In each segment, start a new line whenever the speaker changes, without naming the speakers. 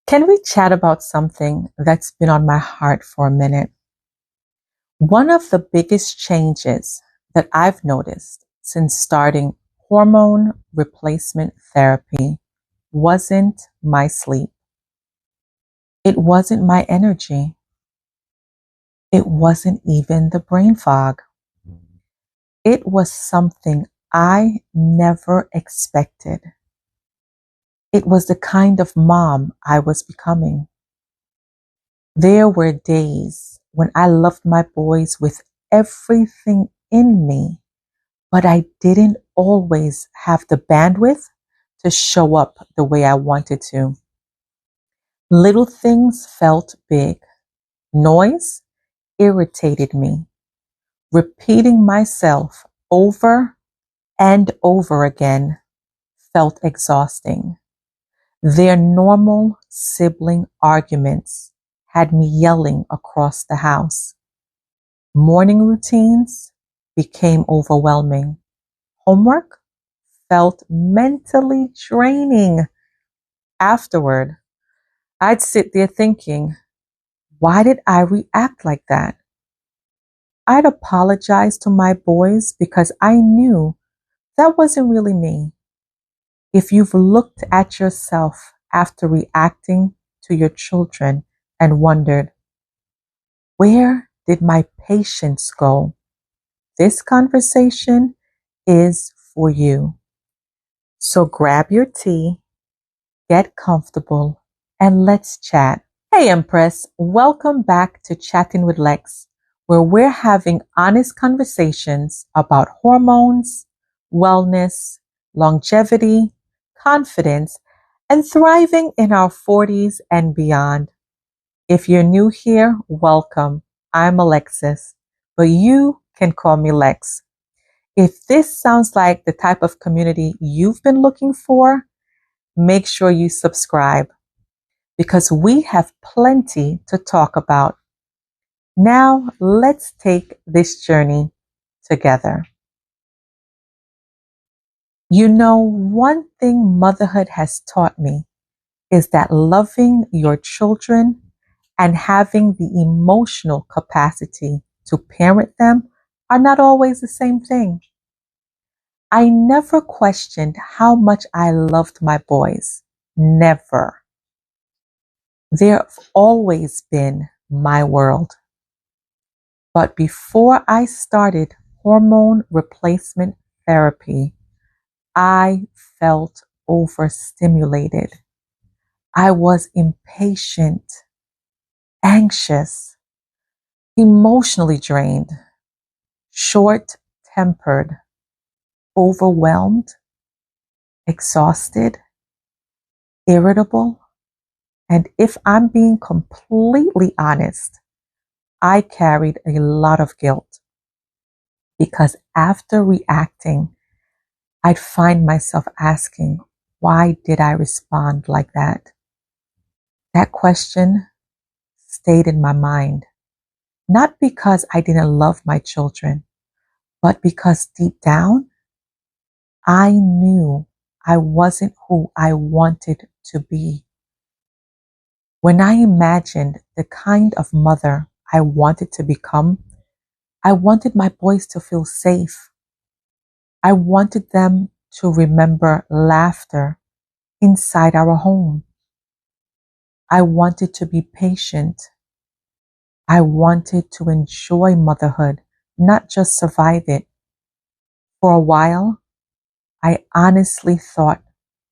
Can we chat about something that's been on my heart for a minute? One of the biggest changes that I've noticed since starting hormone replacement therapy wasn't my sleep. It wasn't my energy. It wasn't even the brain fog. It was something I never expected. It was the kind of mom I was becoming. There were days when I loved my boys with everything in me, but I didn't always have the bandwidth to show up the way I wanted to. Little things felt big. Noise irritated me. Repeating myself over and over again felt exhausting. Their normal sibling arguments had me yelling across the house. Morning routines became overwhelming. Homework felt mentally draining. Afterward, I'd sit there thinking, why did I react like that? I'd apologize to my boys because I knew that wasn't really me. If you've looked at yourself after reacting to your children and wondered, where did my patience go? This conversation is for you. So grab your tea, get comfortable, and let's chat. Hey Empress, welcome back to Chattin with Lex, where we're having honest conversations about hormones, wellness, longevity, confidence, and thriving in our 40s and beyond. If you're new here, welcome. I'm Alexis, but you can call me Lex. If this sounds like the type of community you've been looking for, make sure you subscribe because we have plenty to talk about. Now, let's take this journey together. You know, one thing motherhood has taught me is that loving your children and having the emotional capacity to parent them are not always the same thing. I never questioned how much I loved my boys. Never. They've always been my world. But before I started hormone replacement therapy, I felt overstimulated. I was impatient, anxious, emotionally drained, short-tempered, overwhelmed, exhausted, irritable, and if I'm being completely honest, I carried a lot of guilt because after reacting, I'd find myself asking, why did I respond like that? That question stayed in my mind, not because I didn't love my children, but because deep down, I knew I wasn't who I wanted to be. When I imagined the kind of mother I wanted to become, I wanted my boys to feel safe. I wanted them to remember laughter inside our home. I wanted to be patient. I wanted to enjoy motherhood, not just survive it. For a while, I honestly thought,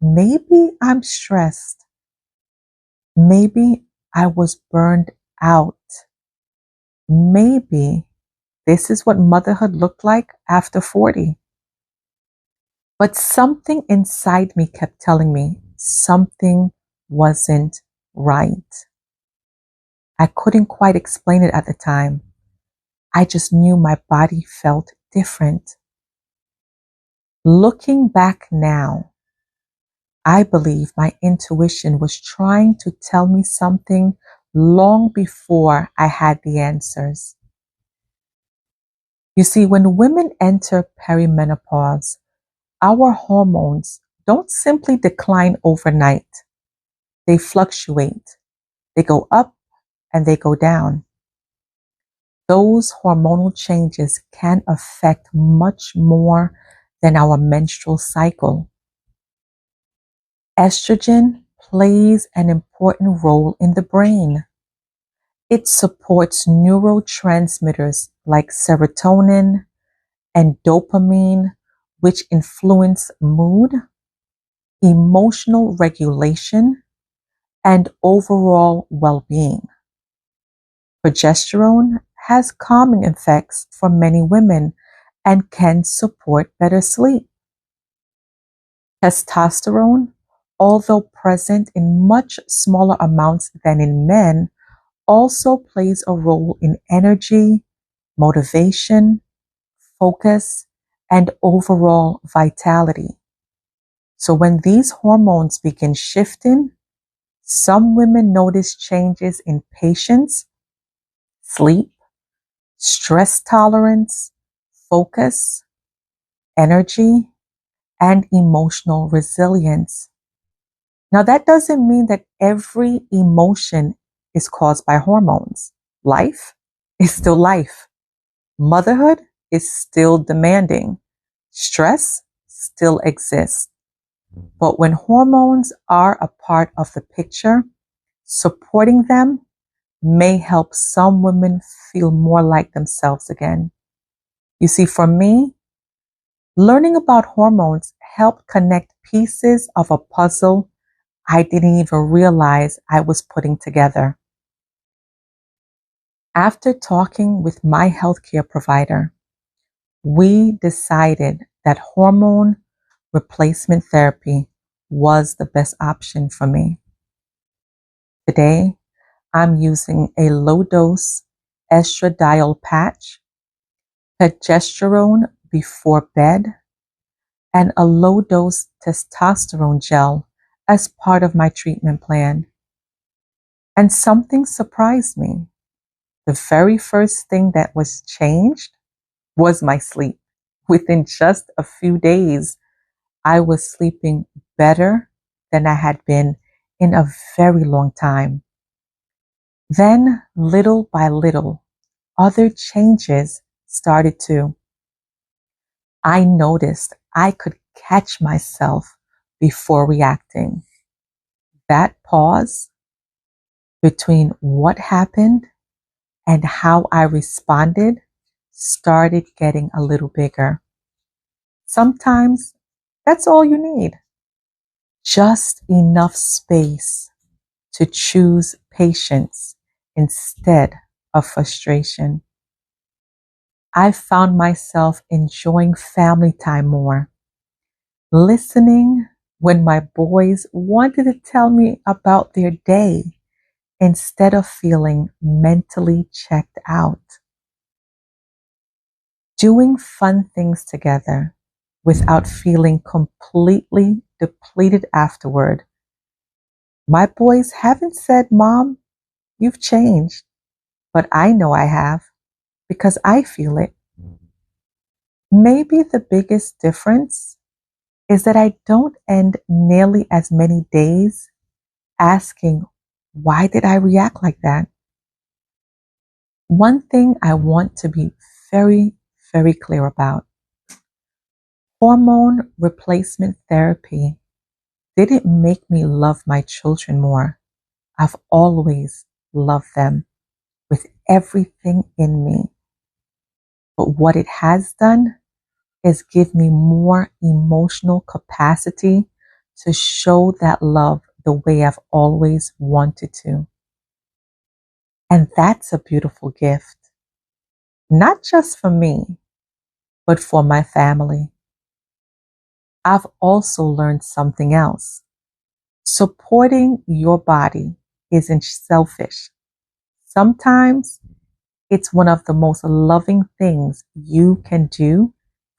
maybe I'm stressed. Maybe I was burned out. Maybe this is what motherhood looked like after 40. But something inside me kept telling me something wasn't right. I couldn't quite explain it at the time. I just knew my body felt different. Looking back now, I believe my intuition was trying to tell me something long before I had the answers. You see, when women enter perimenopause, our hormones don't simply decline overnight. they fluctuate. They go up and they go down. Those hormonal changes can affect much more than our menstrual cycle. Estrogen plays an important role in the brain. It supports neurotransmitters like serotonin and dopamine, which influence mood, emotional regulation, and overall well-being. Progesterone has calming effects for many women and can support better sleep. Testosterone, although present in much smaller amounts than in men, also plays a role in energy, motivation, focus, and overall vitality. So when these hormones begin shifting, some women notice changes in patience, sleep, stress tolerance, focus, energy, and emotional resilience. Now, that doesn't mean that every emotion is caused by hormones. Life is still life. Motherhood is still demanding. Stress still exists. But when hormones are a part of the picture, supporting them may help some women feel more like themselves again. You see, for me, learning about hormones helped connect pieces of a puzzle I didn't even realize I was putting together. After talking with my healthcare provider, we decided that hormone replacement therapy was the best option for me. Today, I'm using a low-dose estradiol patch, progesterone before bed, and a low-dose testosterone gel as part of my treatment plan. And something surprised me. The very first thing that was changed was my sleep. Within just a few days, I was sleeping better than I had been in a very long time. Then, little by little, other changes started too. I noticed I could catch myself before reacting. That pause between what happened and how I responded started getting a little bigger. Sometimes that's all you need. Just enough space to choose patience instead of frustration. I found myself enjoying family time more, listening when my boys wanted to tell me about their day instead of feeling mentally checked out. Doing fun things together without feeling completely depleted afterward. My boys haven't said, "Mom, you've changed," but I know I have because I feel it. Maybe the biggest difference is that I don't end nearly as many days asking, why did I react like that? One thing I want to be very, very clear about. Hormone replacement therapy didn't make me love my children more. I've always loved them with everything in me. But what it has done is give me more emotional capacity to show that love the way I've always wanted to. And that's a beautiful gift, not just for me, but for my family. I've also learned something else. Supporting your body isn't selfish. Sometimes it's one of the most loving things you can do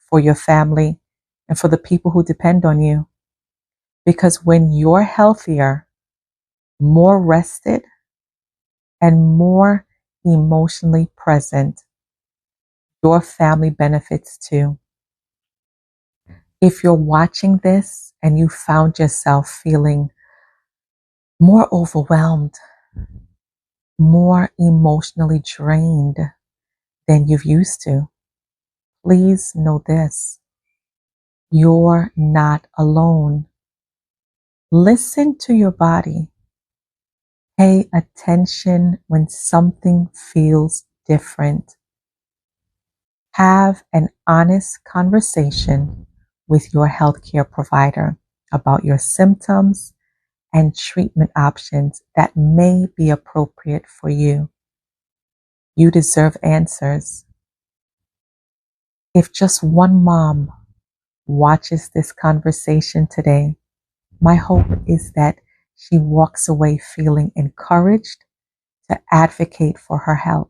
for your family and for the people who depend on you. Because when you're healthier, more rested, and more emotionally present, your family benefits too. If you're watching this and you found yourself feeling more overwhelmed, more emotionally drained than you've used to, please know this: you're not alone. Listen to your body. Pay attention when something feels different. Have an honest conversation with your healthcare provider about your symptoms and treatment options that may be appropriate for you. You deserve answers. If just one mom watches this conversation today, my hope is that she walks away feeling encouraged to advocate for her health.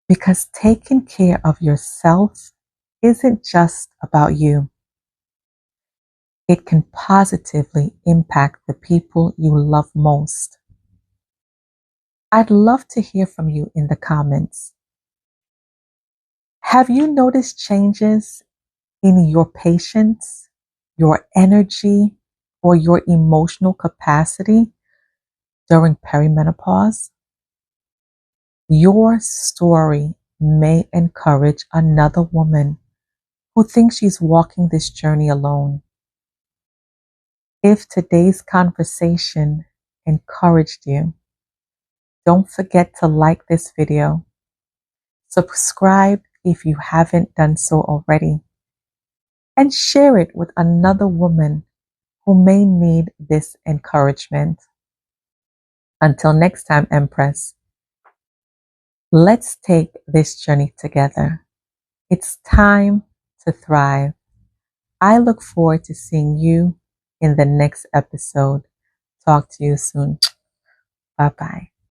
Because taking care of yourself isn't just about you. It can positively impact the people you love most. I'd love to hear from you in the comments. Have you noticed changes in your patience, your energy, or your emotional capacity during perimenopause? Your story may encourage another woman who thinks she's walking this journey alone. If today's conversation encouraged you, don't forget to like this video, subscribe if you haven't done so already, and share it with another woman who may need this encouragement. Until next time, Empress, let's take this journey together. It's time to thrive. I look forward to seeing you in the next episode. Talk to you soon. Bye bye.